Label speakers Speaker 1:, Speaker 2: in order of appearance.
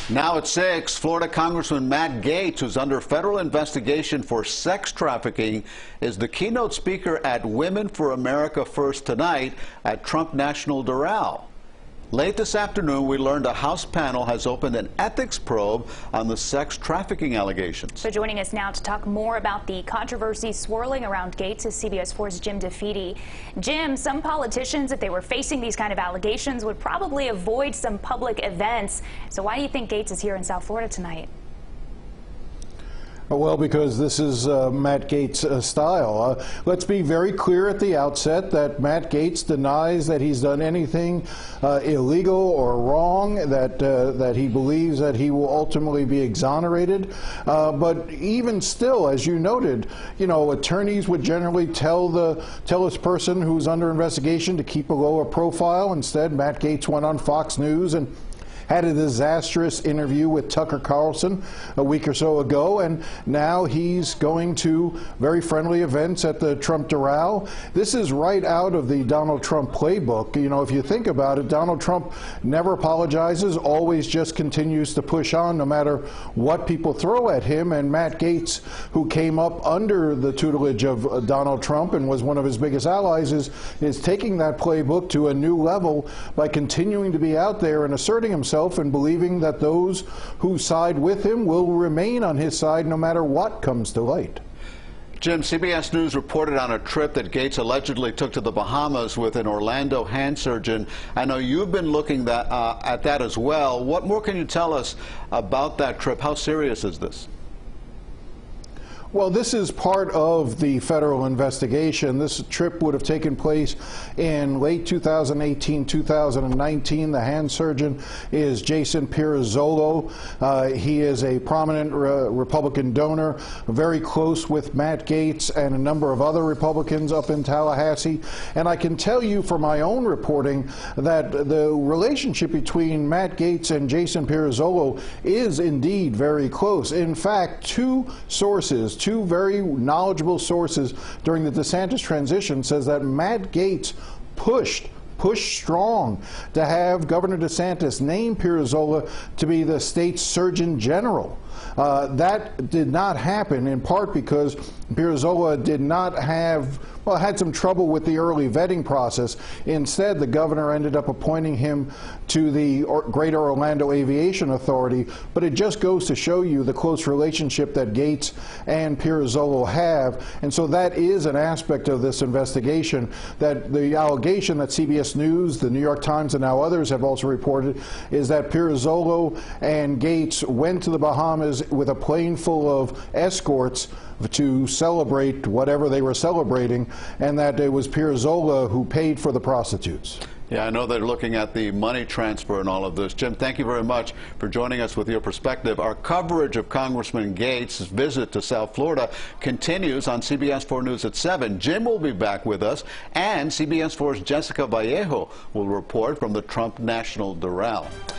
Speaker 1: Now at 6, Florida Congressman Matt Gaetz, who's under federal investigation for sex trafficking, is the keynote speaker at Women for America First tonight at Trump National Doral. Late this afternoon, we learned a House panel has opened an ethics probe on the sex trafficking allegations.
Speaker 2: So joining us now to talk more about the controversy swirling around Gaetz is CBS 4's Jim DeFede. Jim, some politicians, if they were facing these kind of allegations, would probably avoid some public events. So why do you think Gaetz is here in South Florida tonight?
Speaker 3: Well, because this is Matt Gaetz' style. Let's be very clear at the outset that Matt Gaetz denies that he's done anything illegal or wrong, that he believes that he will ultimately be exonerated. But even still, as you noted, attorneys would generally tell this person who's under investigation to keep a lower profile. Instead, Matt Gaetz went on Fox News and had a disastrous interview with Tucker Carlson a week or so ago, and now he's going to very friendly events at the Trump Doral. This is right out of the Donald Trump playbook. If you think about it, Donald Trump never apologizes, always just continues to push on no matter what people throw at him. And Matt Gaetz, who came up under the tutelage of Donald Trump and was one of his biggest allies, is taking that playbook to a new level by continuing to be out there and asserting himself and believing that those who side with him will remain on his side no matter what comes to light.
Speaker 1: Jim, CBS News reported on a trip that Gaetz allegedly took to the Bahamas with an Orlando hand surgeon. I know you've been looking at that as well. What more can you tell us about that trip? How serious is this?
Speaker 3: Well, this is part of the federal investigation. This trip would have taken place in late 2018, 2019. The hand surgeon is Jason Pirozzolo. He is a prominent Republican donor, very close with Matt Gaetz and a number of other Republicans up in Tallahassee. And I can tell you from my own reporting that the relationship between Matt Gaetz and Jason Pirozzolo is indeed very close. In fact, two very knowledgeable sources during the DeSantis transition says that Matt Gaetz pushed strong to have Governor DeSantis name Pirozzolo to be the state's Surgeon General. That did not happen, in part because Pirozzolo had some trouble with the early vetting process. Instead, the governor ended up appointing him to the Greater Orlando Aviation Authority. But it just goes to show you the close relationship that Gaetz and Pirozzolo have. And so that is an aspect of this investigation, that the allegation that CBS News, the New York Times, and now others have also reported is that Pirozzolo and Gaetz went to the Bahamas with a plane full of escorts to celebrate whatever they were celebrating, and that it was Pirozzolo who paid for the prostitutes.
Speaker 1: Yeah, I know they're looking at the money transfer and all of this. Jim, thank you very much for joining us with your perspective. Our coverage of Congressman Gaetz' visit to South Florida continues on CBS 4 News at 7. Jim will be back with us, and CBS 4's Jessica Vallejo will report from the Trump National Doral.